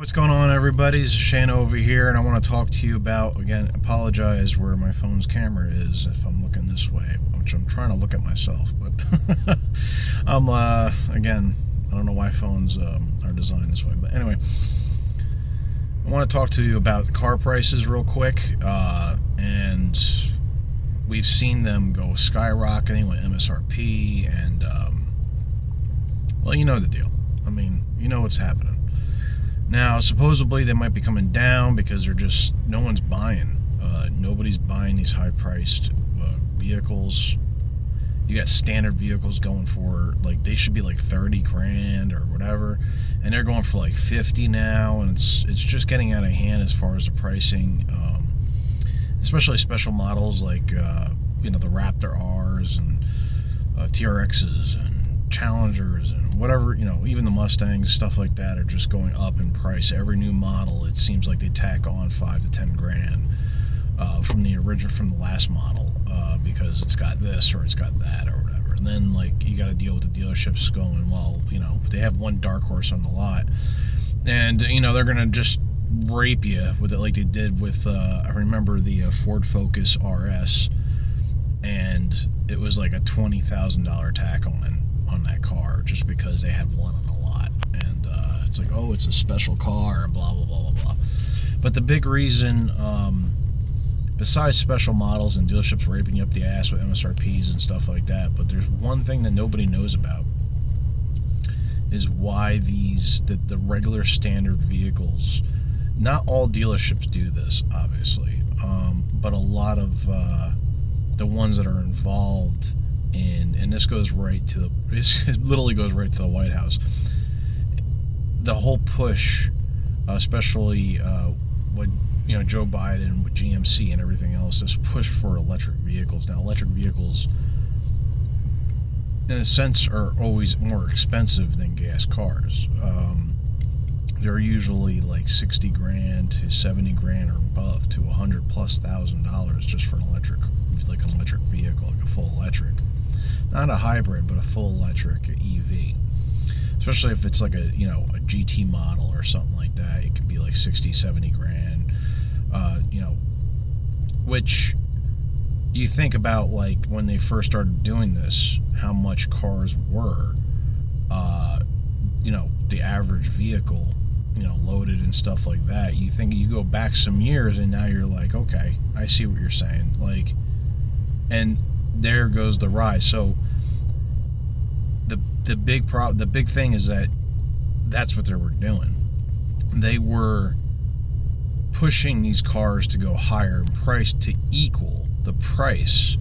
What's going on, everybody? This is Shane over here, and I want to talk to you about, again, apologize where my phone's camera is if I'm looking this way, which I'm trying to look at myself, but again, I don't know why phones are designed this way, but anyway, I want to talk to you about car prices real quick, and we've seen them go skyrocketing with MSRP, and, well, you know the deal. I mean, you know what's happening. Now, supposedly they might be coming down because they're just, no one's buying. Nobody's buying these high-priced vehicles. You got standard vehicles going for, like, they should be like 30 grand or whatever, and they're going for like 50 now, and it's just getting out of hand as far as the pricing, especially special models like, the Raptor Rs and TRXs and Challengers and whatever, even the Mustangs, stuff like that, are just going up in price. Every new model, it seems like they tack on 5 to 10 grand from the last model, because it's got this or it's got that or whatever. And then, like, you got to deal with the dealerships going, well, they have one dark horse on the lot, and they're gonna just rape you with it, like they did with I remember the Ford Focus RS, and it was like a $20,000 tack on that car just because they had one on the lot, and it's like, oh, it's a special car and blah blah blah blah blah. But the big reason, besides special models and dealerships raping you up the ass with MSRPs and stuff like that, but there's one thing that nobody knows about, is why the regular standard vehicles, not all dealerships do this, obviously, but a lot of the ones that are involved in, and this goes right to it literally goes right to the White House. The whole push, especially what Joe Biden with GMC and everything else, this push for electric vehicles. Now, electric vehicles, in a sense, are always more expensive than gas cars. They're usually like 60 grand to 70 grand or above, to $100,000+ just for an electric vehicle, like a full electric. Not a hybrid, but a full electric EV. Especially if it's like a GT model or something like that, it could be like 60, 70 grand. Which you think about, like, when they first started doing this, how much cars were, the average vehicle, loaded and stuff like that. You think, you go back some years and now you're like, okay, I see what you're saying. Like, and there goes the rise. So the big thing is that's what they were doing. They were pushing these cars to go higher in price to equal the price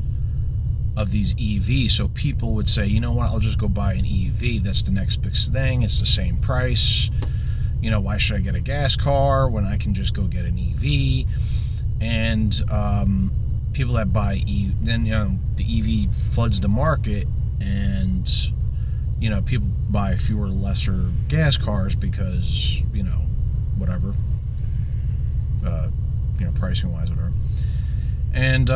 of these EVs. So people would say, you know what, I'll just go buy an EV. That's the next big thing. It's the same price. Why should I get a gas car when I can just go get an EV? And people that buy the EV floods the market, and people buy fewer, lesser gas cars because whatever, pricing wise, whatever. And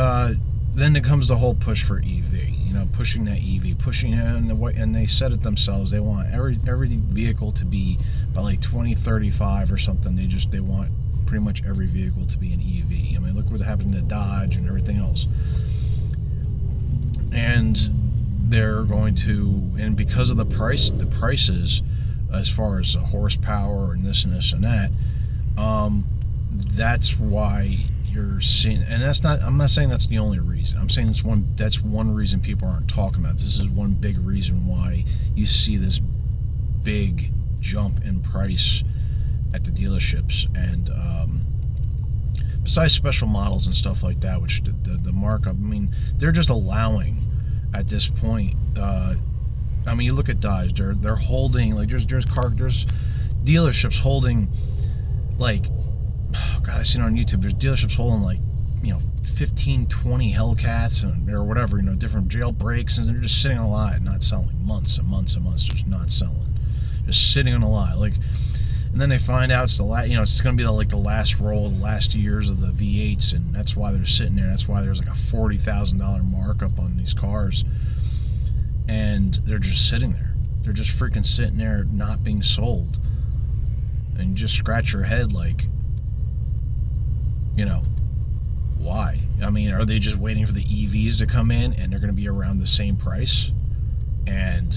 then it comes the whole push for EV. Pushing that EV, pushing it in the way, and they said it themselves. They want every vehicle to be, by like 2035 or something. They want pretty much every vehicle to be an EV. I mean, look what happened to Dodge and everything else. And they're going to, and because of the prices, as far as horsepower and this and this and that, that's why you're seeing, and I'm not saying that's the only reason. I'm saying that's one reason people aren't talking about. This is one big reason why you see this big jump in price at the dealerships. And besides special models and stuff like that, which the markup, I mean, they're just allowing at this point. You look at Dodge, they're holding, like, there's dealerships holding, like, oh God, I've seen it on YouTube. There's dealerships holding like 15, 20 Hellcats or whatever, different jailbreaks, and they're just sitting on a lot, not selling, months and months and months, just not selling, just sitting on a lot. Like, and then they find out it's it's going to be like the last roll, the last years of the V8s, and that's why they're sitting there. That's why there's like a $40,000 markup on these cars, and they're just sitting there. They're just freaking sitting there, not being sold. And you just scratch your head like, you know, why? I mean, are they just waiting for the EVs to come in and they're going to be around the same price? And,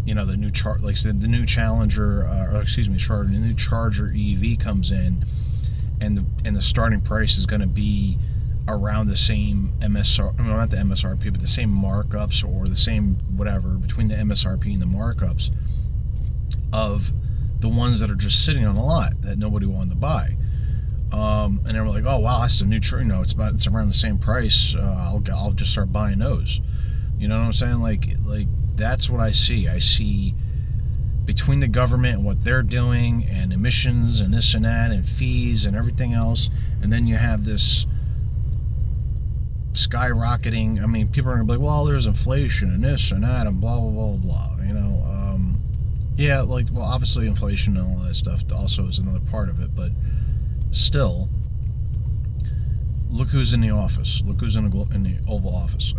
you know, the new the new Challenger, the new Charger EV comes in, and the starting price is going to be around the same MSR, well, not the MSRP, but the same markups, or the same whatever between the MSRP and the markups of the ones that are just sitting on the lot that nobody wanted to buy. And they were like, oh wow, that's a new, it's around the same price. I'll just start buying those. You know what I'm saying? Like that's what I see. I see between the government and what they're doing, and emissions and this and that and fees and everything else, and then you have this skyrocketing. I mean, people are gonna be like, well, there's inflation and this and that and blah blah blah blah. You know, yeah, like, well, obviously inflation and all that stuff also is another part of it, but still, look who's in the office. Look who's in the Oval Office.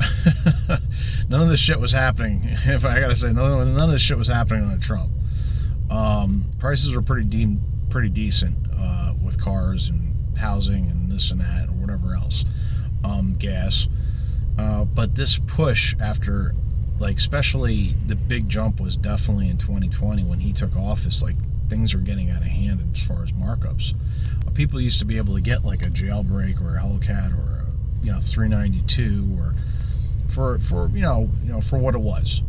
None of this shit was happening. If I gotta say, none of this shit was happening under Trump. Prices were pretty decent with cars and housing and this and that and whatever else, gas. But this push after, like, especially the big jump was definitely in 2020 when he took office. Like, things were getting out of hand as far as markups. People used to be able to get like a Jailbreak or a Hellcat or a 392 or for for what it was,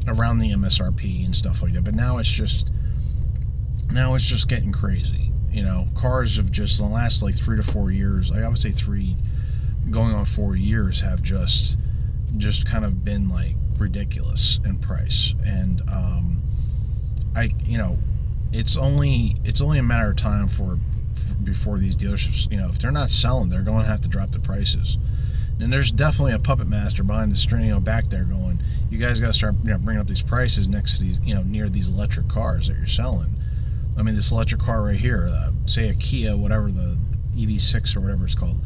around the MSRP and stuff like that. But now it's just getting crazy. You know, cars have just, in the last like 3 to 4 years, I would say 3 going on 4 years, have just kind of been like ridiculous in price. And it's only a matter of time before these dealerships, if they're not selling, they're going to have to drop the prices. And there's definitely a puppet master behind the string, back there going, you guys got to start, bringing up these prices next to these, near these electric cars that you're selling. I mean, this electric car right here, say a Kia, whatever, the EV6 or whatever it's called,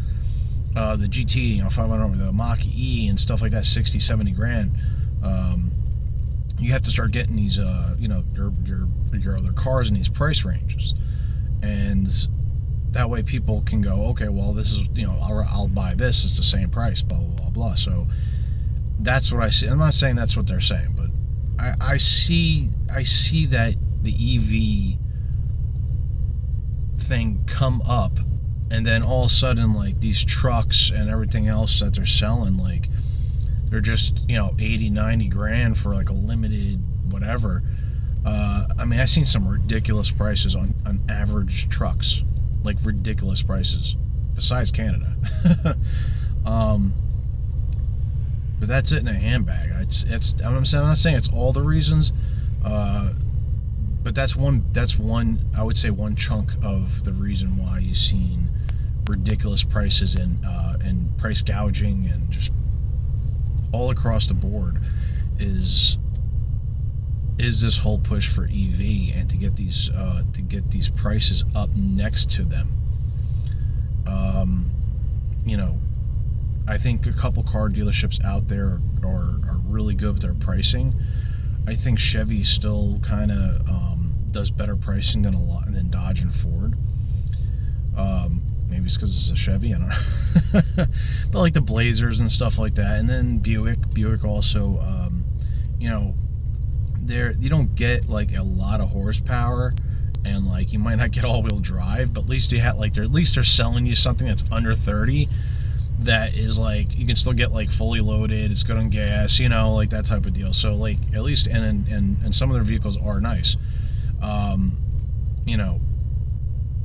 the GT, 500, the Mach-E and stuff like that, 60, 70 grand. You have to start getting these, your other cars in these price ranges, and that way people can go, okay, well, this is, I'll buy this. It's the same price, blah blah blah blah. So that's what I see. I'm not saying that's what they're saying, but I see that the EV thing come up, and then all of a sudden, like, these trucks and everything else that they're selling, like, they're just 80, 90 grand for like a limited whatever. I mean, I've seen some ridiculous prices on average trucks, like ridiculous prices, besides Canada. But that's it in a handbag. I'm not saying it's all the reasons, but that's one I would say one chunk of the reason why you've seen ridiculous prices and price gouging and just all across the board is this whole push for EV, and to get these prices up next to them. I think a couple car dealerships out there are really good with their pricing. I think Chevy still kind of does better pricing than Dodge and Ford. Maybe it's because it's a Chevy, I don't know. But like the Blazers and stuff like that, and then Buick also, you don't get like a lot of horsepower, and like you might not get all-wheel drive, but at least you have they're selling you something that's under 30, that is like you can still get like fully loaded, it's good on gas, like that type of deal. So like at least and some of their vehicles are nice.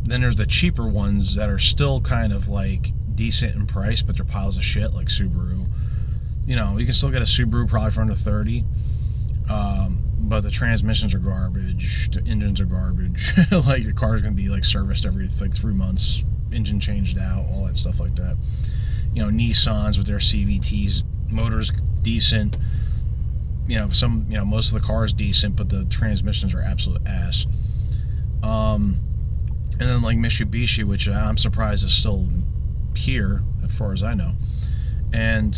Then there's the cheaper ones that are still kind of like decent in price, but they're piles of shit, like Subaru. You can still get a Subaru probably for under 30, but the transmissions are garbage, the engines are garbage. Like the car's gonna be like serviced every like 3 months, engine changed out, all that stuff like that. Nissans with their CVTs, motors decent. Most of the cars decent, but the transmissions are absolute ass. And then like Mitsubishi, which I'm surprised is still here as far as I know, and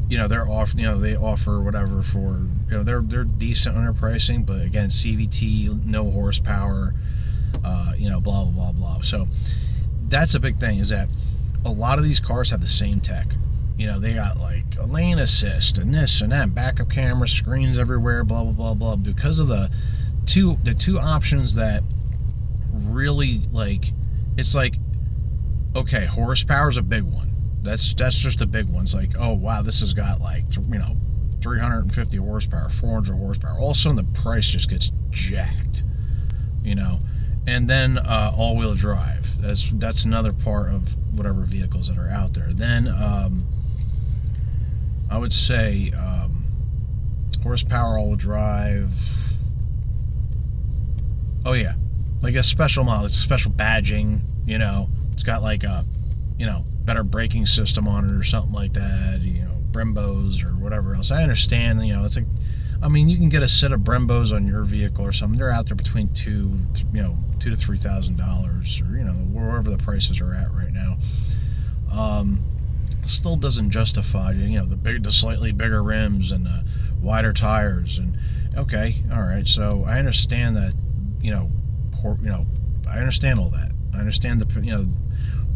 they offer whatever for they're decent on their pricing, but again, CVT, no horsepower, blah blah blah blah. So that's a big thing, is that a lot of these cars have the same tech. They got like a lane assist and this and that, backup camera, screens everywhere, blah blah blah blah. Because of the two options that really, like, it's like, okay, horsepower is a big one. That's just a big one. It's like, oh wow, this has got like 350 horsepower, 400 horsepower. All of a sudden the price just gets jacked, And then all-wheel drive. That's another part of whatever vehicles that are out there. Then I would say horsepower, all-wheel drive. Oh yeah, like a special model. It's special badging. It's got like a better braking system on it or something like that. Brembos or whatever else. I understand. It's like, you can get a set of Brembos on your vehicle or something. They're out there between $2,000 to $3,000, or wherever the prices are at right now. Still doesn't justify the slightly bigger rims and the wider tires. And okay, all right. So I understand that. I understand all that. I understand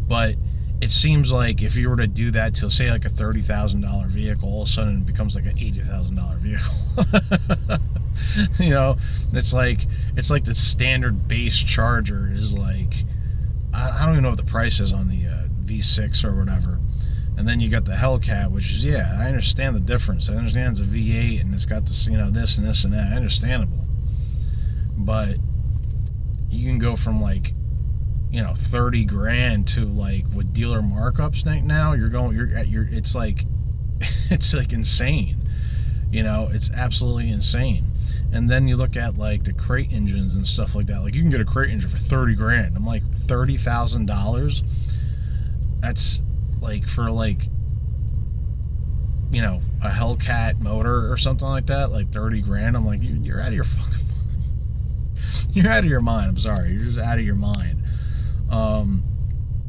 but it seems like if you were to do that to, say, like a $30,000 vehicle, all of a sudden it becomes like an $80,000 vehicle. It's like the standard base Charger is like, I don't even know what the price is on the V6 or whatever. And then you got the Hellcat, which is, yeah, I understand the difference. I understand it's a V8 and it's got this, this and this and that. Understandable. But you can go from like, 30 grand to like with dealer markups now. It's like insane. It's absolutely insane. And then you look at like the crate engines and stuff like that. Like you can get a crate engine for 30 grand. I'm like, $30,000. That's like for like, a Hellcat motor or something like that, like 30 grand. I'm like, you're out of your fucking you're out of your mind. I'm sorry. You're just out of your mind.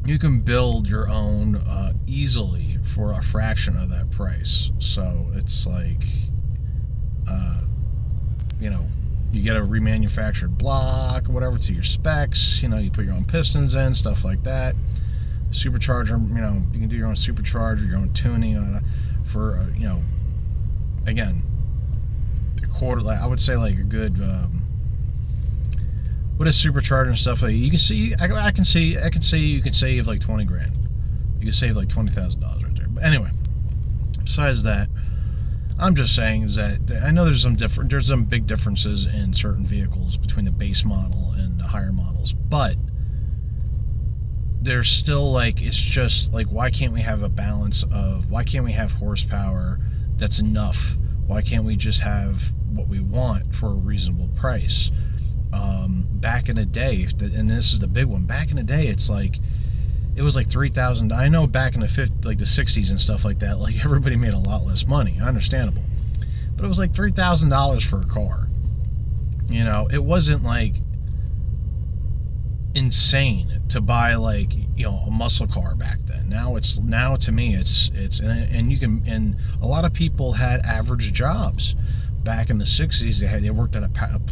You can build your own easily for a fraction of that price. So it's like, you get a remanufactured block or whatever to your specs. You put your own pistons in, stuff like that. Supercharger, you can do your own supercharger, your own tuning for, again, a quarter. I would say like a good. With a supercharger and stuff, like you can see, I can say you can save like 20 grand. You can save like $20,000 right there. But anyway, besides that, I'm just saying is that I know there's some big differences in certain vehicles between the base model and the higher models, but there's still like, it's just like, why can't we have a balance of, why can't we have horsepower that's enough? Why can't we just have what we want for a reasonable price? Back in the day, and this is the big one, back in the day, it was like 3,000. I know back in the 60s and stuff like that, like everybody made a lot less money, understandable, but it was like $3,000 for a car. It wasn't like insane to buy like a muscle car back then. Now to me it's and a lot of people had average jobs. Back in the 60s, they worked at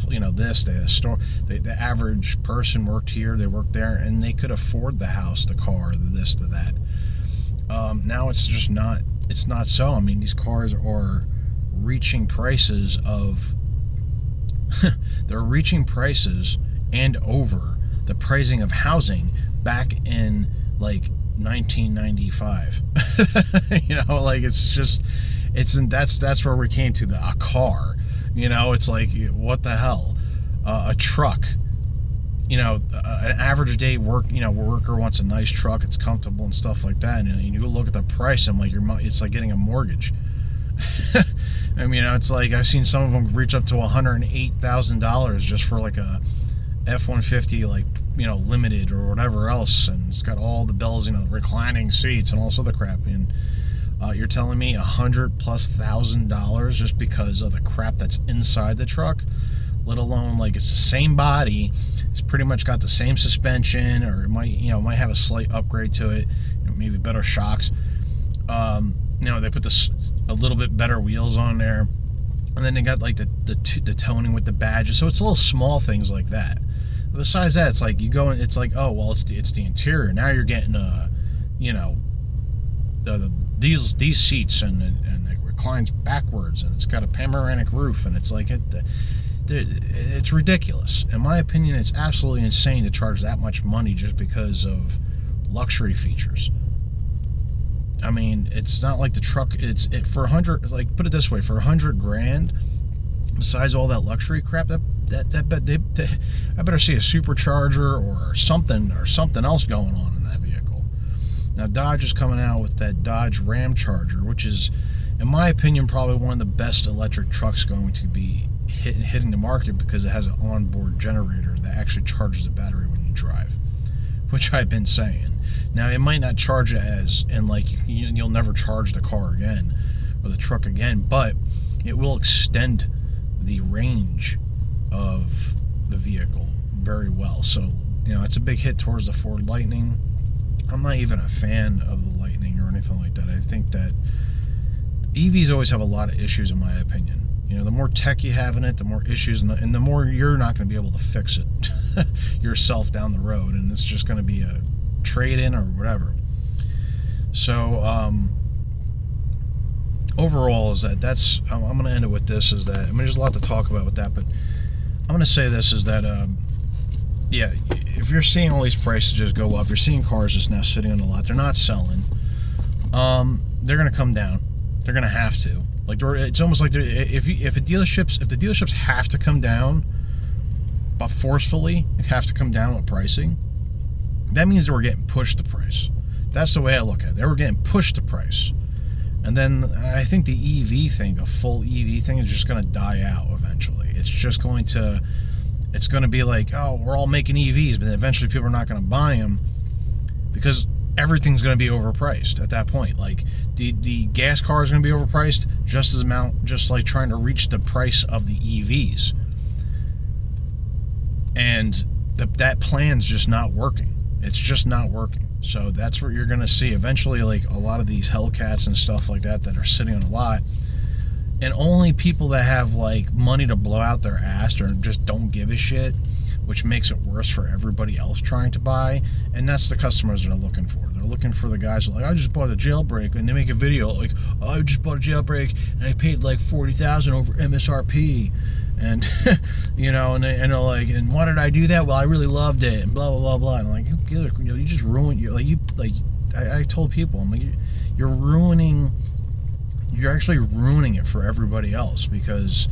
they had a store. The average person worked here, they worked there, and they could afford the house, the car, the this, the that. Now it's just not. It's not so. These cars are reaching prices of. They're reaching prices and over the pricing of housing back in like 1995. That's where we came to a car. It's like, what the hell? A truck. An average day worker wants a nice truck. It's comfortable and stuff like that. And you look at the price, I'm like, it's like getting a mortgage. It's like I've seen some of them reach up to $108,000 just for like a F-150, like limited or whatever else, and it's got all the bells, reclining seats and all this other crap. And you're telling me $100,000+ just because of the crap that's inside the truck, let alone like it's the same body, it's pretty much got the same suspension, or it might have a slight upgrade to it, maybe better shocks. They put a little bit better wheels on there, and then they got like the toning with the badges. So it's little small things like that Besides that, it's like you go and it's like, oh well, it's the interior. Now you're getting you know, these seats and it reclines backwards and it's got a panoramic roof and it's like it's ridiculous. In my opinion, it's absolutely insane to charge that much money just because of luxury features. I mean, it's not like the truck. For 100, like put it this way, for 100 grand, besides all that luxury crap, I better see a supercharger or something else going on in that vehicle. Now Dodge is coming out with that Dodge Ram Charger, which is, in my opinion, probably one of the best electric trucks going to be hitting the market because it has an onboard generator that actually charges the battery when you drive, which I've been saying. Now it might not charge it and like you'll never charge the car again or the truck again, but it will extend the range of the vehicle very well. So, you know, it's a big hit towards the Ford Lightning. I'm not even a fan of the Lightning or anything like that. I think that EVs always have a lot of issues, in my opinion. You know, the more tech you have in it, the more issues, and the more you're not going to be able to fix it yourself down the road, and it's just going to be a trade-in or whatever. So, overall, I'm going to end it with this, is that, I mean, there's a lot to talk about with that, but I'm going to say this, is that, yeah, if you're seeing all these prices just go up, you're seeing cars just now sitting on the lot, they're not selling, they're going to come down. They're going to have to. Like, it's almost like if the dealerships have to come down, but forcefully have to come down with pricing, that means they were getting pushed the price. That's the way I look at it. They were getting pushed the price. And then I think the EV thing, a full EV thing, is just going to die out eventually. It's just going to be like, oh, we're all making EVs, but then eventually people are not going to buy them because everything's going to be overpriced at that point. Like, the gas car is going to be overpriced just like trying to reach the price of the EVs. And that plan's just not working. It's just not working. So that's what you're going to see eventually, like a lot of these Hellcats and stuff like that are sitting on a lot. And only people that have like money to blow out their ass or just don't give a shit, which makes it worse for everybody else trying to buy. And that's the customers they're looking for. They're looking for the guys who are like, I just bought a jailbreak, and they make a video like, oh, I just bought a jailbreak and I paid like $40,000 over MSRP. And you know, and they're like, and why did I do that? Well, I really loved it, and blah blah blah blah. And I'm like, who gives a, you just ruined your I told people, I'm like, you're actually ruining it for everybody else because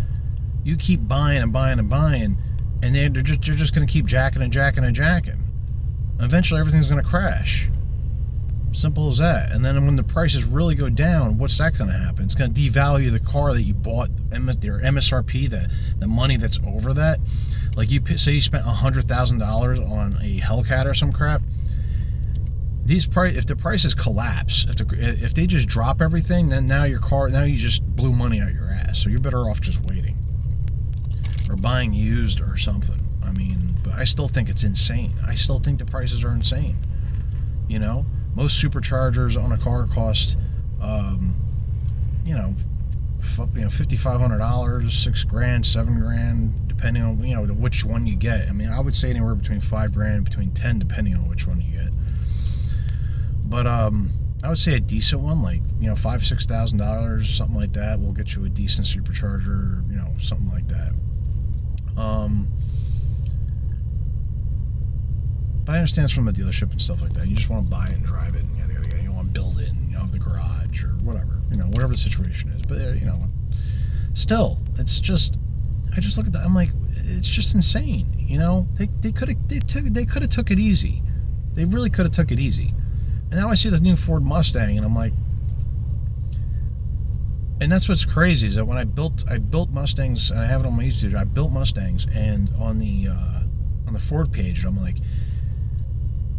you keep buying and buying and buying, and they're just going to keep jacking and jacking and jacking. Eventually, everything's going to crash. Simple as that. And then when the prices really go down, what's that going to happen? It's going to devalue the car that you bought, their MSRP, the money that's over that. Like, you say you spent $100,000 on a Hellcat or some crap. If the prices collapse, if they just drop everything, then now you just blew money out your ass. So you're better off just waiting or buying used or something. I mean, but I still think it's insane. I still think the prices are insane. You know, most superchargers on a car cost, $5,500, $6,000, $7,000, depending on which one you get. I mean, I would say anywhere between $5,000 and between $10,000, depending on which one you get. But I would say a decent one, like $5,000-$6,000, something like that, will get you a decent supercharger, something like that. But I understand it's from the dealership and stuff like that. You just want to buy it and drive it, and yada yada yada. You don't want to build it in the garage or whatever, whatever the situation is. But still, it's just, I just look at that. I'm like, it's just insane. They could have took it easy. They really could have took it easy. And now I see the new Ford Mustang, and I'm like, and that's what's crazy, is that when I built Mustangs, and I have it on my YouTube, I built Mustangs, and on the Ford page, I'm like,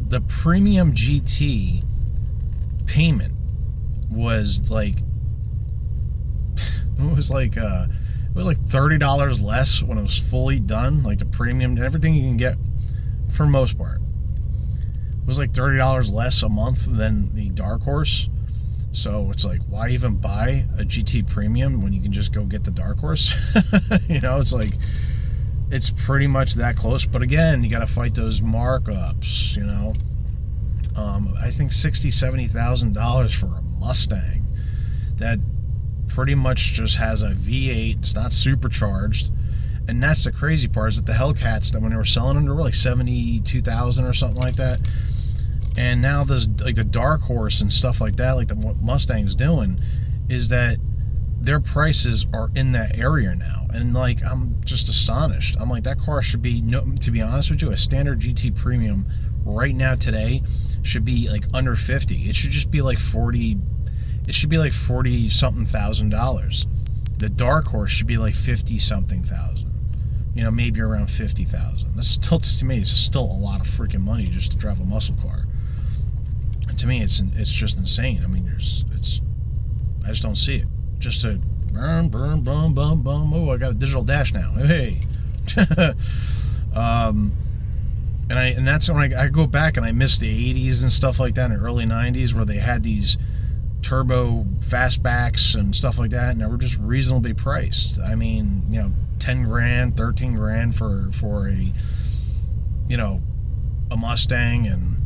the premium GT payment was like, it was like $30 less when it was fully done, like the premium, everything you can get for most part. It was like $30 less a month than the Dark Horse. So it's like, why even buy a GT Premium when you can just go get the Dark Horse? It's like, It's pretty much that close, but again, you got to fight those markups, you know. I think $60,000-$70,000 for a Mustang that pretty much just has a V8. It's not supercharged, and that's the crazy part, is that the Hellcats, that when they were selling them, they were like $72,000 or something like that. And now there's like the Dark Horse and stuff like that, like the Mustang's doing, is that their prices are in that area now. And like, I'm just astonished. I'm like, that car should be, no, to be honest with you, a standard GT Premium right now today should be like under 50. It should just be like 40. It should be like 40 something $1,000. The Dark Horse should be like 50 something thousand. You know, maybe around 50,000. That's still, to me, it's still a lot of freaking money just to drive a muscle car. And to me, it's just insane. I mean, I just don't see it. Just to burn, bum, bum. Oh, I got a digital dash now. Hey. And that's when I go back and I miss the 80s and stuff like that, in the early 90s, where they had these turbo fastbacks and stuff like that, and they were just reasonably priced. I mean, you know, 10 grand, 13 grand for a, you know, a Mustang. And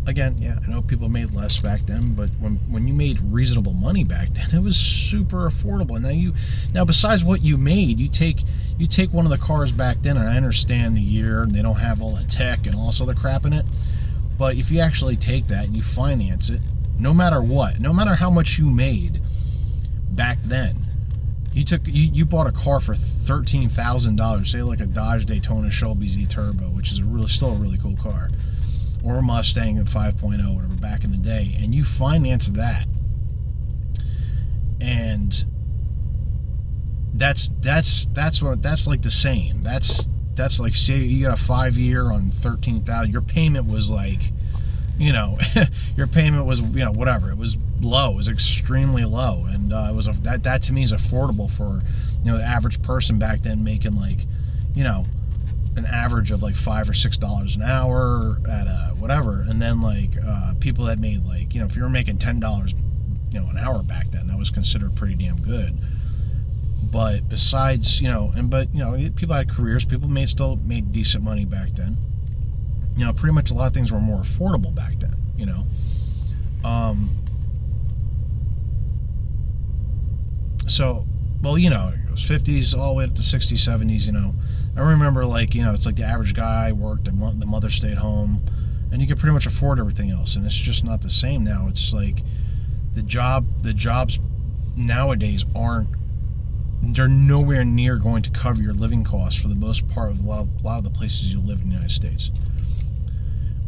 again, yeah, I know people made less back then, but when you made reasonable money back then, it was super affordable. And now besides what you made, you take one of the cars back then, and I understand the year and they don't have all the tech and all this other crap in it, but if you actually take that and you finance it, no matter what, no matter how much you made back then, you bought a car for $13,000, say like a Dodge Daytona Shelby Z Turbo, which is still a really cool car, or a Mustang at 5.0, whatever, back in the day, and you finance that, and that's like the same. That's like, say you got a 5-year on 13,000. Your payment was like, you know, your payment was, you know, whatever. It was low. It was extremely low, and it was that to me is affordable for, you know, the average person back then, making like, you know, an average of like $5 or $6 an hour at a whatever. And then like people that made like, you know, if you were making $10, you know, an hour back then, that was considered pretty damn good. But besides, you know, but you know, people had careers, people still made decent money back then. You know, pretty much a lot of things were more affordable back then, you know. So, well, you know, it was 50s all the way up to 60s, 70s, you know. I remember, like, you know, it's like the average guy worked and the mother stayed home, and you could pretty much afford everything else. And it's just not the same now. It's like the jobs nowadays they're nowhere near going to cover your living costs for the most part of a lot of the places you live in the United States.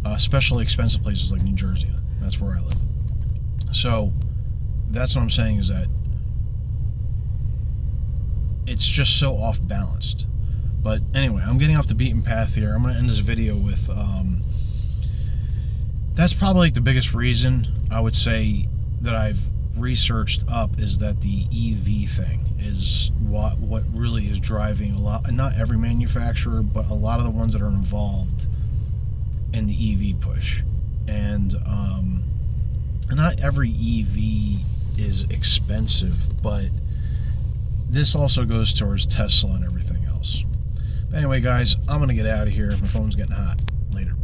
Especially expensive places like New Jersey. That's where I live. So that's what I'm saying, is that it's just so off balanced. But anyway, I'm getting off the beaten path here. I'm going to end this video with that's probably like the biggest reason I would say that I've researched up, is that the EV thing is what really is driving a lot, and not every manufacturer, but a lot of the ones that are involved in the EV push. And not every EV is expensive, but this also goes towards Tesla and everything else. But anyway, guys, I'm gonna get out of here. My phone's getting hot. Later.